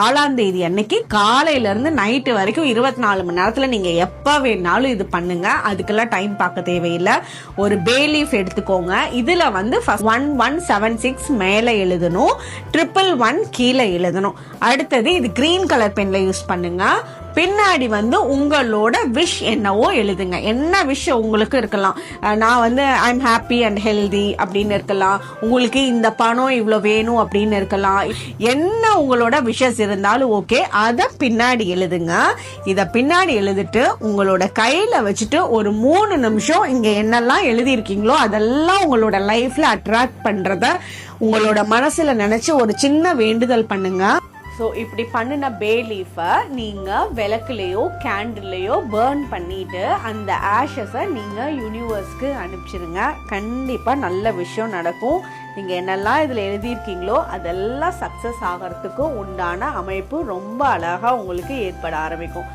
4ஆம் தேதி அன்னைக்கு காலையில இருந்து நைட்டு வரைக்கும் 24 மணி நேரத்துல நீங்க எப்ப வேணாலும் இது பண்ணுங்க. அதுக்கெல்லாம் டைம் பார்க்க தேவையில்லை. ஒரு பே லீஃப் எடுத்துக்கோங்க. இதுல வந்து 1176 மேல எழுதணும், 111 கீழே எழுதணும். அடுத்தது இது கிரீன் கலர் பென்ல யூஸ் பண்ணுங்க. பின்னாடி வந்து உங்களோட விஷ் என்னவோ எழுதுங்க. என்ன விஷ் உங்களுக்கு இருக்கலாம். நான் வந்து I am happy and healthy அப்படின்னு இருக்கலாம். உங்களுக்கு இந்த பணம் இவ்வளோ வேணும் அப்படின்னு இருக்கலாம். என்ன உங்களோட விஷஸ் இருந்தாலும் ஓகே, அதை பின்னாடி எழுதுங்க. இதை பின்னாடி எழுதிட்டு உங்களோட கையில வச்சுட்டு ஒரு 3 நிமிஷம் இங்க என்னெல்லாம் எழுதியிருக்கீங்களோ அதெல்லாம் உங்களோட லைஃப்ல அட்ராக்ட் பண்றத உங்களோட மனசுல நினைச்சு ஒரு சின்ன வேண்டுதல் பண்ணுங்க. ஸோ இப்படி பண்ணின பே லீஃபை நீங்கள் விளக்குலையோ கேண்டில்லையோ பேர்ன் பண்ணிட்டு அந்த ஆஷஸை நீங்கள் யூனிவர்ஸ்க்கு அனுப்பிச்சிருங்க. கண்டிப்பாக நல்ல விஷயம் நடக்கும். நீங்கள் என்னெல்லாம் இதில் எழுதியிருக்கீங்களோ அதெல்லாம் சக்ஸஸ் ஆகிறதுக்கு உண்டான அமைப்பு ரொம்ப அழகாக உங்களுக்கு ஏற்பட ஆரம்பிக்கும்.